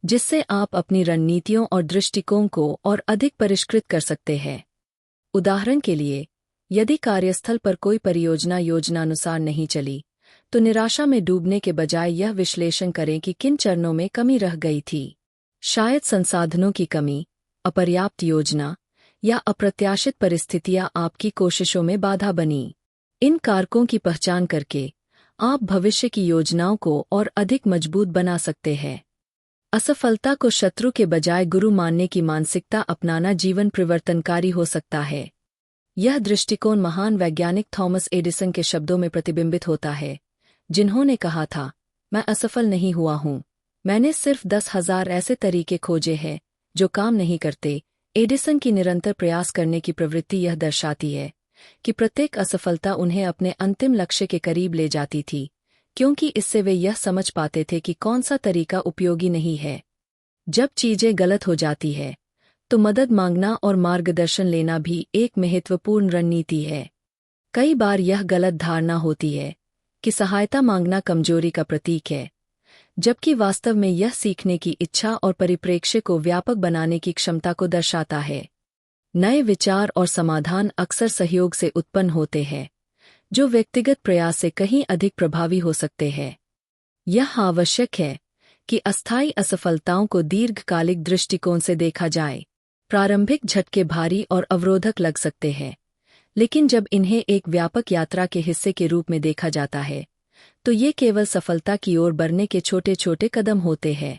जिससे आप अपनी रणनीतियों और दृष्टिकोण को और अधिक परिष्कृत कर सकते हैं। उदाहरण के लिए, यदि कार्यस्थल पर कोई परियोजना योजनानुसार नहीं चली, तो निराशा में डूबने के बजाय यह विश्लेषण करें कि किन चरणों में कमी रह गई थी। शायद संसाधनों की कमी, अपर्याप्त योजना या अप्रत्याशित परिस्थितियां आपकी कोशिशों में बाधा बनी। इन कारकों की पहचान करके आप भविष्य की योजनाओं को और अधिक मजबूत बना सकते हैं। असफलता को शत्रु के बजाय गुरु मानने की मानसिकता अपनाना जीवन परिवर्तनकारी हो सकता है। यह दृष्टिकोण महान वैज्ञानिक थॉमस एडिसन के शब्दों में प्रतिबिंबित होता है, जिन्होंने कहा था, मैं असफल नहीं हुआ हूं, मैंने सिर्फ 10,000 ऐसे तरीके खोजे हैं जो काम नहीं करते। एडिसन की निरंतर प्रयास करने की प्रवृत्ति यह दर्शाती है कि प्रत्येक असफलता उन्हें अपने अंतिम लक्ष्य के करीब ले जाती थी, क्योंकि इससे वे यह समझ पाते थे कि कौन सा तरीका उपयोगी नहीं है। जब चीजें गलत हो जाती है, तो मदद मांगना और मार्गदर्शन लेना भी एक महत्वपूर्ण रणनीति है। कई बार यह गलत धारणा होती है कि सहायता मांगना कमजोरी का प्रतीक है, जबकि वास्तव में यह सीखने की इच्छा और परिप्रेक्ष्य को व्यापक बनाने की क्षमता को दर्शाता है। नए विचार और समाधान अक्सर सहयोग से उत्पन्न होते हैं, जो व्यक्तिगत प्रयास से कहीं अधिक प्रभावी हो सकते हैं। यह आवश्यक है कि अस्थायी असफलताओं को दीर्घकालिक दृष्टिकोण से देखा जाए। प्रारंभिक झटके भारी और अवरोधक लग सकते हैं, लेकिन जब इन्हें एक व्यापक यात्रा के हिस्से के रूप में देखा जाता है, तो ये केवल सफलता की ओर बढ़ने के छोटे छोटे कदम होते हैं।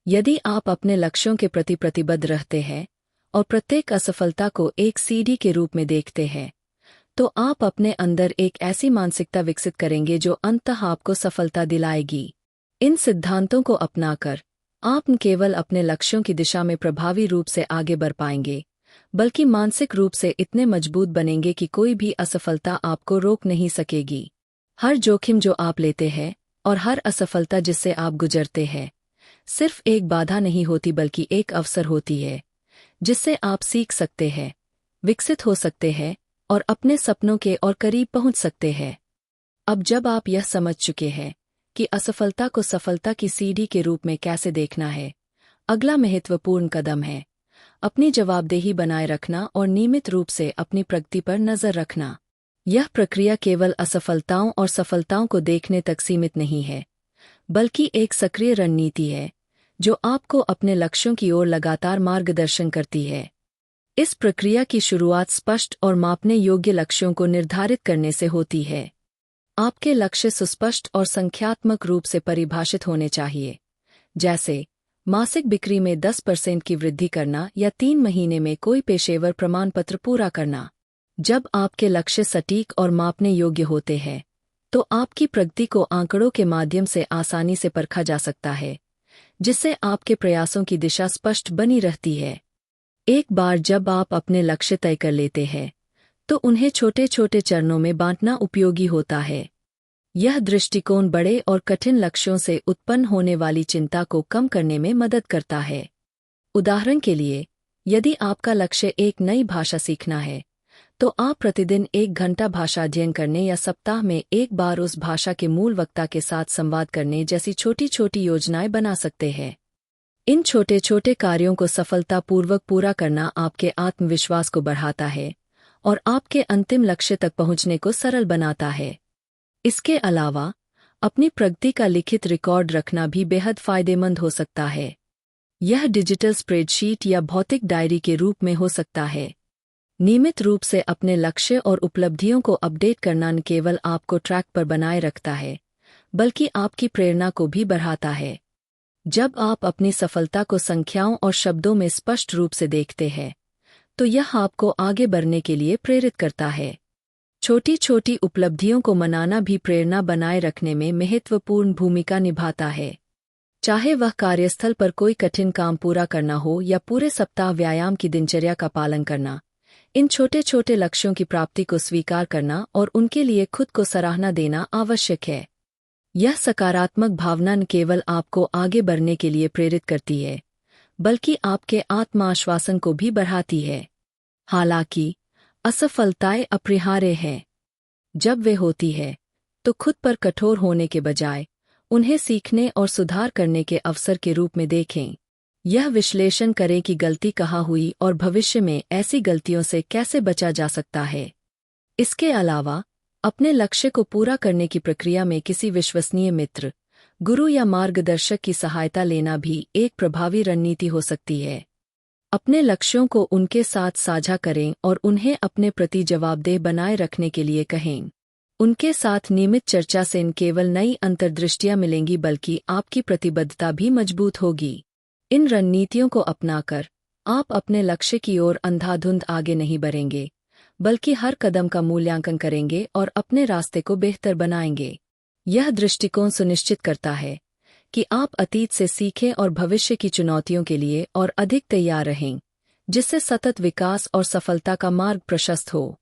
यदि आप अपने लक्ष्यों के प्रति प्रतिबद्ध रहते हैं और प्रत्येक असफलता को एक सीढ़ी के रूप में देखते हैं, तो आप अपने अंदर एक ऐसी मानसिकता विकसित करेंगे जो अंततः आपको सफलता दिलाएगी। इन सिद्धांतों को अपनाकर आप न केवल अपने लक्ष्यों की दिशा में प्रभावी रूप से आगे बढ़ पाएंगे, बल्कि मानसिक रूप से इतने मजबूत बनेंगे कि कोई भी असफलता आपको रोक नहीं सकेगी। हर जोखिम जो आप लेते हैं और हर असफलता जिससे आप गुजरते हैं, सिर्फ एक बाधा नहीं होती बल्कि एक अवसर होती है, जिससे आप सीख सकते हैं, विकसित हो सकते हैं और अपने सपनों के और करीब पहुंच सकते हैं। अब जब आप यह समझ चुके हैं कि असफलता को सफलता की सीढ़ी के रूप में कैसे देखना है, अगला महत्वपूर्ण कदम है अपनी जवाबदेही बनाए रखना और नियमित रूप से अपनी प्रगति पर नजर रखना। यह प्रक्रिया केवल असफलताओं और सफलताओं को देखने तक सीमित नहीं है, बल्कि एक सक्रिय रणनीति है जो आपको अपने लक्ष्यों की ओर लगातार मार्गदर्शन करती है। इस प्रक्रिया की शुरुआत स्पष्ट और मापने योग्य लक्ष्यों को निर्धारित करने से होती है। आपके लक्ष्य सुस्पष्ट और संख्यात्मक रूप से परिभाषित होने चाहिए, जैसे मासिक बिक्री में 10% की वृद्धि करना या 3 महीने में कोई पेशेवर प्रमाण पत्र पूरा करना। जब आपके लक्ष्य सटीक और मापने योग्य होते हैं, तो आपकी प्रगति को आंकड़ों के माध्यम से आसानी से परखा जा सकता है, जिससे आपके प्रयासों की दिशा स्पष्ट बनी रहती है। एक बार जब आप अपने लक्ष्य तय कर लेते हैं, तो उन्हें छोटे छोटे चरणों में बांटना उपयोगी होता है। यह दृष्टिकोण बड़े और कठिन लक्ष्यों से उत्पन्न होने वाली चिंता को कम करने में मदद करता है। उदाहरण के लिए, यदि आपका लक्ष्य एक नई भाषा सीखना है, तो आप प्रतिदिन 1 घंटा भाषा अध्ययन करने या सप्ताह में एक बार उस भाषा के मूल वक्ता के साथ संवाद करने जैसी छोटी छोटी योजनाएं बना सकते हैं। इन छोटे छोटे कार्यों को सफलतापूर्वक पूरा करना आपके आत्मविश्वास को बढ़ाता है और आपके अंतिम लक्ष्य तक पहुंचने को सरल बनाता है। इसके अलावा, अपनी प्रगति का लिखित रिकॉर्ड रखना भी बेहद फायदेमंद हो सकता है। यह डिजिटल स्प्रेडशीट या भौतिक डायरी के रूप में हो सकता है। नियमित रूप से अपने लक्ष्य और उपलब्धियों को अपडेट करना न केवल आपको ट्रैक पर बनाए रखता है, बल्कि आपकी प्रेरणा को भी बढ़ाता है। जब आप अपनी सफलता को संख्याओं और शब्दों में स्पष्ट रूप से देखते हैं, तो यह आपको आगे बढ़ने के लिए प्रेरित करता है। छोटी छोटी उपलब्धियों को मनाना भी प्रेरणा बनाए रखने में महत्वपूर्ण भूमिका निभाता है। चाहे वह कार्यस्थल पर कोई कठिन काम पूरा करना हो या पूरे सप्ताह व्यायाम की दिनचर्या का पालन करना, इन छोटे छोटे लक्ष्यों की प्राप्ति को स्वीकार करना और उनके लिए खुद को सराहना देना आवश्यक है। यह सकारात्मक भावना न केवल आपको आगे बढ़ने के लिए प्रेरित करती है, बल्कि आपके आत्मविश्वास को भी बढ़ाती है। हालांकि असफलताएं अपरिहार्य हैं। जब वे होती है तो खुद पर कठोर होने के बजाय उन्हें सीखने और सुधार करने के अवसर के रूप में देखें। यह विश्लेषण करें कि गलती कहाँ हुई और भविष्य में ऐसी गलतियों से कैसे बचा जा सकता है। इसके अलावा अपने लक्ष्य को पूरा करने की प्रक्रिया में किसी विश्वसनीय मित्र, गुरु या मार्गदर्शक की सहायता लेना भी एक प्रभावी रणनीति हो सकती है। अपने लक्ष्यों को उनके साथ साझा करें और उन्हें अपने प्रति जवाबदेह बनाए रखने के लिए कहें। उनके साथ नियमित चर्चा से न केवल नई अंतर्दृष्टियां मिलेंगी बल्कि आपकी प्रतिबद्धता भी मजबूत होगी। इन रणनीतियों को अपनाकर आप अपने लक्ष्य की ओर अंधाधुंध आगे नहीं बढ़ेंगे, बल्कि हर कदम का मूल्यांकन करेंगे और अपने रास्ते को बेहतर बनाएंगे। यह दृष्टिकोण सुनिश्चित करता है कि आप अतीत से सीखें और भविष्य की चुनौतियों के लिए और अधिक तैयार रहें, जिससे सतत विकास और सफलता का मार्ग प्रशस्त हो।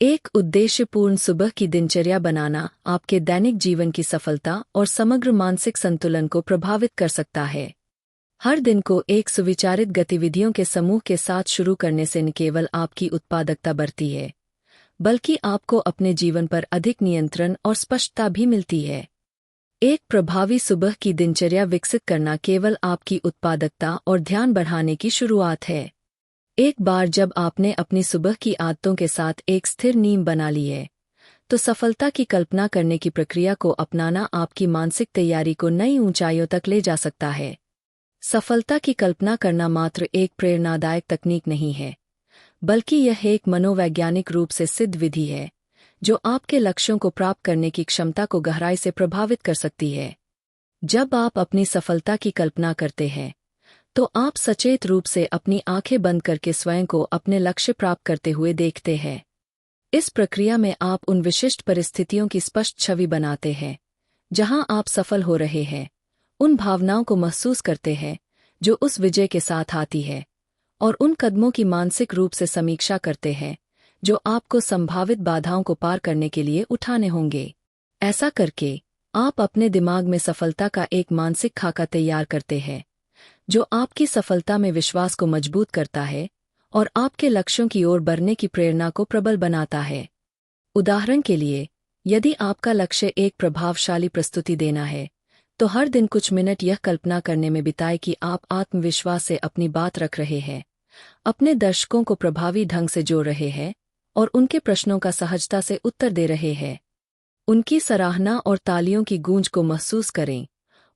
एक उद्देश्यपूर्ण सुबह की दिनचर्या बनाना आपके दैनिक जीवन की सफलता और समग्र मानसिक संतुलन को प्रभावित कर सकता है। हर दिन को एक सुविचारित गतिविधियों के समूह के साथ शुरू करने से न केवल आपकी उत्पादकता बढ़ती है, बल्कि आपको अपने जीवन पर अधिक नियंत्रण और स्पष्टता भी मिलती है। एक प्रभावी सुबह की दिनचर्या विकसित करना केवल आपकी उत्पादकता और ध्यान बढ़ाने की शुरुआत है। एक बार जब आपने अपनी सुबह की आदतों के साथ एक स्थिर नींव बना ली है, तो सफलता की कल्पना करने की प्रक्रिया को अपनाना आपकी मानसिक तैयारी को नई ऊंचाइयों तक ले जा सकता है। सफलता की कल्पना करना मात्र एक प्रेरणादायक तकनीक नहीं है, बल्कि यह एक मनोवैज्ञानिक रूप से सिद्ध विधि है जो आपके लक्ष्यों को प्राप्त करने की क्षमता को गहराई से प्रभावित कर सकती है। जब आप अपनी सफलता की कल्पना करते हैं, तो आप सचेत रूप से अपनी आंखें बंद करके स्वयं को अपने लक्ष्य प्राप्त करते हुए देखते हैं। इस प्रक्रिया में आप उन विशिष्ट परिस्थितियों की स्पष्ट छवि बनाते हैं जहां आप सफल हो रहे हैं, उन भावनाओं को महसूस करते हैं जो उस विजय के साथ आती है, और उन कदमों की मानसिक रूप से समीक्षा करते हैं जो आपको संभावित बाधाओं को पार करने के लिए उठाने होंगे। ऐसा करके आप अपने दिमाग में सफलता का एक मानसिक खाका तैयार करते हैं जो आपकी सफलता में विश्वास को मजबूत करता है और आपके लक्ष्यों की ओर बढ़ने की प्रेरणा को प्रबल बनाता है। उदाहरण के लिए, यदि आपका लक्ष्य एक प्रभावशाली प्रस्तुति देना है, तो हर दिन कुछ मिनट यह कल्पना करने में बिताएं कि आप आत्मविश्वास से अपनी बात रख रहे हैं, अपने दर्शकों को प्रभावी ढंग से जोड़ रहे हैं और उनके प्रश्नों का सहजता से उत्तर दे रहे हैं। उनकी सराहना और तालियों की गूंज को महसूस करें,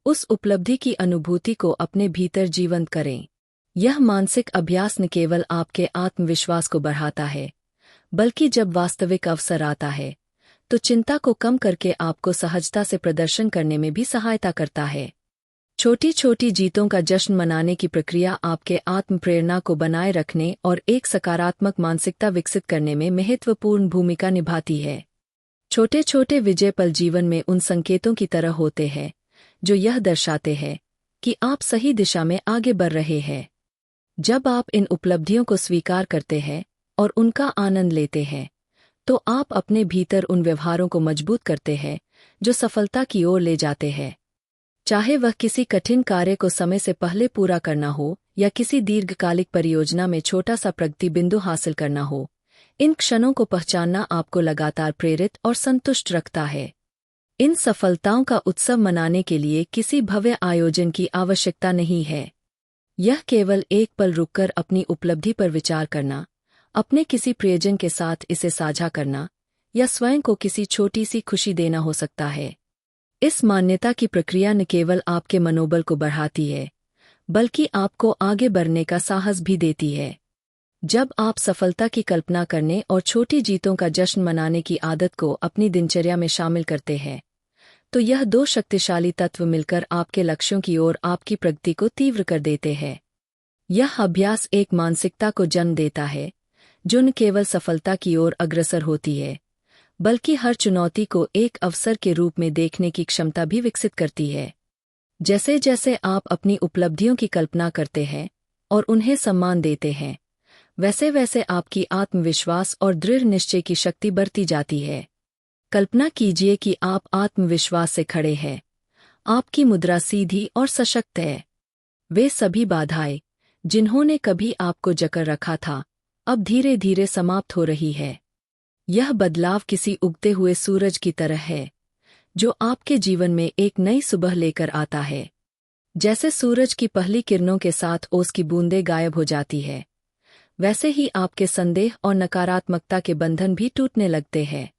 उस उपलब्धि की अनुभूति को अपने भीतर जीवंत करें। यह मानसिक अभ्यास न केवल आपके आत्मविश्वास को बढ़ाता है, बल्कि जब वास्तविक अवसर आता है तो चिंता को कम करके आपको सहजता से प्रदर्शन करने में भी सहायता करता है। छोटी छोटी जीतों का जश्न मनाने की प्रक्रिया आपके आत्म प्रेरणा को बनाए रखने और एक सकारात्मक मानसिकता विकसित करने में महत्वपूर्ण भूमिका निभाती है। छोटे छोटे विजय पल जीवन में उन संकेतों की तरह होते हैं जो यह दर्शाते हैं कि आप सही दिशा में आगे बढ़ रहे हैं। जब आप इन उपलब्धियों को स्वीकार करते हैं और उनका आनंद लेते हैं, तो आप अपने भीतर उन व्यवहारों को मजबूत करते हैं जो सफलता की ओर ले जाते हैं। चाहे वह किसी कठिन कार्य को समय से पहले पूरा करना हो या किसी दीर्घकालिक परियोजना में छोटा सा प्रगति बिंदु हासिल करना हो, इन क्षणों को पहचानना आपको लगातार प्रेरित और संतुष्ट रखता है। इन सफलताओं का उत्सव मनाने के लिए किसी भव्य आयोजन की आवश्यकता नहीं है। यह केवल एक पल रुककर अपनी उपलब्धि पर विचार करना, अपने किसी प्रियजन के साथ इसे साझा करना या स्वयं को किसी छोटी सी खुशी देना हो सकता है। इस मान्यता की प्रक्रिया न केवल आपके मनोबल को बढ़ाती है, बल्कि आपको आगे बढ़ने का साहस भी देती है। जब आप सफलता की कल्पना करने और छोटी जीतों का जश्न मनाने की आदत को अपनी दिनचर्या में शामिल करते हैं, तो यह दो शक्तिशाली तत्व मिलकर आपके लक्ष्यों की ओर आपकी प्रगति को तीव्र कर देते हैं। यह अभ्यास एक मानसिकता को जन्म देता है जो न केवल सफलता की ओर अग्रसर होती है, बल्कि हर चुनौती को एक अवसर के रूप में देखने की क्षमता भी विकसित करती है। जैसे जैसे आप अपनी उपलब्धियों की कल्पना करते हैं और उन्हें सम्मान देते हैं, वैसे वैसे आपकी आत्मविश्वास और दृढ़ निश्चय की शक्ति बढ़ती जाती है। कल्पना कीजिए कि आप आत्मविश्वास से खड़े हैं। आपकी मुद्रा सीधी और सशक्त है। वे सभी बाधाएं, जिन्होंने कभी आपको जकड़ रखा था, अब धीरे धीरे समाप्त हो रही है। यह बदलाव किसी उगते हुए सूरज की तरह है, जो आपके जीवन में एक नई सुबह लेकर आता है। जैसे सूरज की पहली किरणों के साथ ओस की बूंदें गायब हो जाती है, वैसे ही आपके संदेह और नकारात्मकता के बंधन भी टूटने लगते हैं।